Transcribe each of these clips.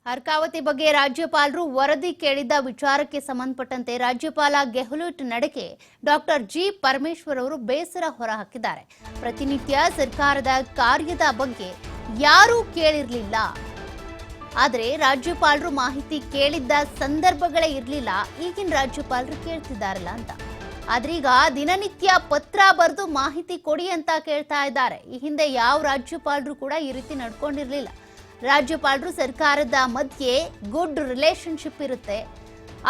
ಅರ್ಕಾವತಿ ಬಗ್ಗೆ ರಾಜ್ಯಪಾಲರು ವರದಿ ಕೇಳಿದ್ದ ವಿಚಾರಕ್ಕೆ ಸಂಬಂಧಪಟ್ಟಂತೆ ರಾಜ್ಯಪಾಲ ಗೆಹ್ಲೋಟ್ ನಡೆಗೆ ಡಾಕ್ಟರ್ ಜಿ ಪರಮೇಶ್ವರ್ ಅವರು ಬೇಸರ ಹೊರಹಾಕಿದ್ದಾರೆ. ಪ್ರತಿನಿತ್ಯ ಸರ್ಕಾರದ ಕಾರ್ಯದ ಬಗ್ಗೆ ಯಾರೂ ಕೇಳಿರಲಿಲ್ಲ, ಆದರೆ ರಾಜ್ಯಪಾಲರು ಮಾಹಿತಿ ಕೇಳಿದ್ದ ಸಂದರ್ಭಗಳೇ ಇರಲಿಲ್ಲ. ಈಗಿನ ರಾಜ್ಯಪಾಲರು ಕೇಳ್ತಿದ್ದಾರಲ್ಲ ಅಂತ. ಆದ್ರೀಗ ದಿನನಿತ್ಯ ಪತ್ರ ಬರೆದು ಮಾಹಿತಿ ಕೊಡಿ ಅಂತ ಕೇಳ್ತಾ ಇದ್ದಾರೆ. ಈ ಹಿಂದೆ ಯಾವ ರಾಜ್ಯಪಾಲರು ಕೂಡ ಈ ರೀತಿ ನಡ್ಕೊಂಡಿರ್ಲಿಲ್ಲ. ರಾಜ್ಯಪಾಲರು ಸರ್ಕಾರದ ಮಧ್ಯೆ ಗುಡ್ ರಿಲೇಶನ್ಶಿಪ್ ಇರುತ್ತೆ,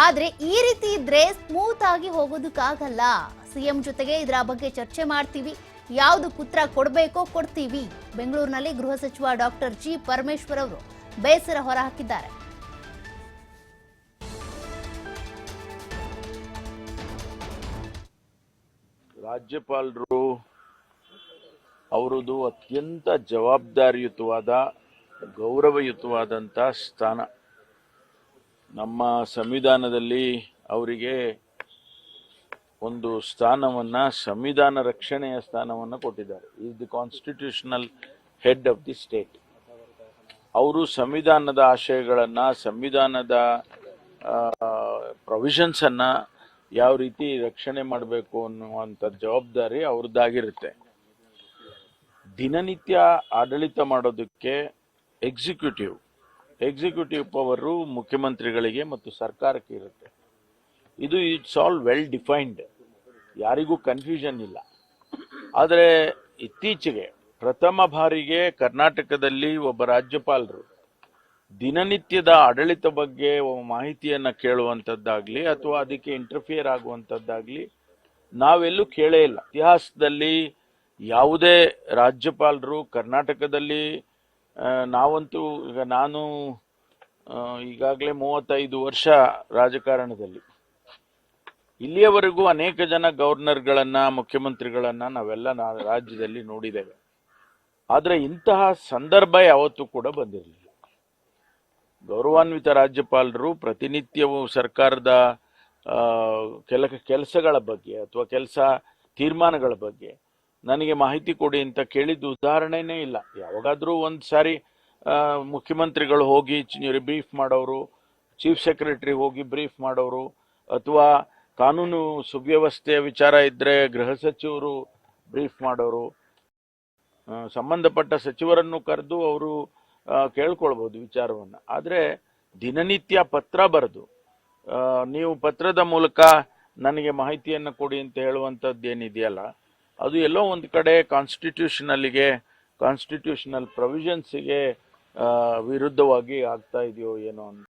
ಆದ್ರೆ ಈ ರೀತಿ ಇದ್ರೆ ಸ್ಮೂತ್ ಆಗಿ ಹೋಗೋದಕ್ಕಾಗಲ್ಲ. ಸಿಎಂ ಜೊತೆಗೆ ಇದರ ಬಗ್ಗೆ ಚರ್ಚೆ ಮಾಡ್ತೀವಿ, ಯಾವ್ದು ಉತ್ತರ ಕೊಡಬೇಕೋ ಕೊಡ್ತೀವಿ. ಬೆಂಗಳೂರಿನಲ್ಲಿ ಗೃಹ ಸಚಿವ ಡಾಕ್ಟರ್ ಜಿ ಪರಮೇಶ್ವರ್ ಅವರು ಬೇಸರ ಹೊರಹಾಕಿದ್ದಾರೆ. ರಾಜ್ಯಪಾಲರು ಅವರದು ಅತ್ಯಂತ ಜವಾಬ್ದಾರಿಯುತವಾದ ಗೌರವಯುತವಾದಂಥ ಸ್ಥಾನ. ನಮ್ಮ ಸಂವಿಧಾನದಲ್ಲಿ ಅವರಿಗೆ ಒಂದು ಸ್ಥಾನವನ್ನ, ಸಂವಿಧಾನ ರಕ್ಷಣೆಯ ಸ್ಥಾನವನ್ನು ಕೊಟ್ಟಿದ್ದಾರೆ. Is the constitutional head of the state. ಅವರು ಸಂವಿಧಾನದ ಆಶಯಗಳನ್ನ, ಸಂವಿಧಾನದ ಪ್ರೊವಿಷನ್ಸ್ ಅನ್ನ ಯಾವ ರೀತಿ ರಕ್ಷಣೆ ಮಾಡಬೇಕು ಅನ್ನುವಂಥ ಜವಾಬ್ದಾರಿ ಅವ್ರದ್ದಾಗಿರುತ್ತೆ. ದಿನನಿತ್ಯ ಆಡಳಿತ ಮಾಡೋದಕ್ಕೆ ಎಕ್ಸಿಕ್ಯೂಟಿವ್ ಪವರು ಮುಖ್ಯಮಂತ್ರಿಗಳಿಗೆ ಮತ್ತು ಸರ್ಕಾರಕ್ಕೆ ಇರುತ್ತೆ. ಇದು ಇಟ್ಸ್ ಆಲ್ ವೆಲ್ ಡಿಫೈನ್ಡ್, ಯಾರಿಗೂ ಕನ್ಫ್ಯೂಷನ್ ಇಲ್ಲ. ಆದರೆ ಇತ್ತೀಚೆಗೆ ಪ್ರಥಮ ಬಾರಿಗೆ ಕರ್ನಾಟಕದಲ್ಲಿ ಒಬ್ಬ ರಾಜ್ಯಪಾಲರು ದಿನನಿತ್ಯದ ಆಡಳಿತ ಬಗ್ಗೆ ಮಾಹಿತಿಯನ್ನ ಕೇಳುವಂಥದ್ದಾಗ್ಲಿ ಅಥವಾ ಅದಕ್ಕೆ ಇಂಟರ್ಫಿಯರ್ ಆಗುವಂಥದ್ದಾಗ್ಲಿ ನಾವೆಲ್ಲೂ ಕೇಳೇ ಇಲ್ಲ. ಇತಿಹಾಸದಲ್ಲಿ ಯಾವುದೇ ರಾಜ್ಯಪಾಲರು ಕರ್ನಾಟಕದಲ್ಲಿ, ನಾವಂತೂ ಈಗ ನಾನು ಈಗಾಗಲೇ 35 ವರ್ಷ ರಾಜಕಾರಣದಲ್ಲಿ, ಇಲ್ಲಿಯವರೆಗೂ ಅನೇಕ ಜನ ಗವರ್ನರ್ಗಳನ್ನ, ಮುಖ್ಯಮಂತ್ರಿಗಳನ್ನ ನಾವೆಲ್ಲ ರಾಜ್ಯದಲ್ಲಿ ನೋಡಿದ್ದೇವೆ. ಆದರೆ ಇಂತಹ ಸಂದರ್ಭ ಯಾವತ್ತೂ ಕೂಡ ಬಂದಿರಲಿಲ್ಲ. ಗೌರವಾನ್ವಿತ ರಾಜ್ಯಪಾಲರು ಪ್ರತಿನಿತ್ಯವೂ ಸರ್ಕಾರದ ಕೆಲಸಗಳ ಬಗ್ಗೆ ಅಥವಾ ತೀರ್ಮಾನಗಳ ಬಗ್ಗೆ ನನಗೆ ಮಾಹಿತಿ ಕೊಡಿ ಅಂತ ಕೇಳಿದ್ದು ಉದಾಹರಣೆನೇ ಇಲ್ಲ. ಯಾವಾಗಾದ್ರೂ ಒಂದು ಸಾರಿ ಮುಖ್ಯಮಂತ್ರಿಗಳು ಹೋಗಿ ಬ್ರೀಫ್ ಮಾಡೋರು, ಚೀಫ್ ಸೆಕ್ರೆಟರಿ ಹೋಗಿ ಬ್ರೀಫ್ ಮಾಡೋರು, ಅಥವಾ ಕಾನೂನು ಸುವ್ಯವಸ್ಥೆಯ ವಿಚಾರ ಇದ್ರೆ ಗೃಹ ಸಚಿವರು ಬ್ರೀಫ್ ಮಾಡೋರು, ಸಂಬಂಧಪಟ್ಟ ಸಚಿವರನ್ನು ಕರೆದು ಅವರು ಕೇಳ್ಕೊಳ್ಬಹುದು ವಿಚಾರವನ್ನು. ಆದರೆ ದಿನನಿತ್ಯ ಪತ್ರ ಬರೆದು ನೀವು ಪತ್ರದ ಮೂಲಕ ನನಗೆ ಮಾಹಿತಿಯನ್ನು ಕೊಡಿ ಅಂತ ಹೇಳುವಂಥದ್ದು ಏನಿದೆಯಲ್ಲ, ಅದು ಎಲ್ಲೋ ಒಂದು ಕಡೆ ಕಾನ್ಸ್ಟಿಟ್ಯೂಷನಲ್ ಪ್ರೊವಿಷನ್ಸ್ಗೆ ವಿರುದ್ಧವಾಗಿ ಆಗ್ತಾ ಇದೆಯೋ ಏನೋ ಅಂತ.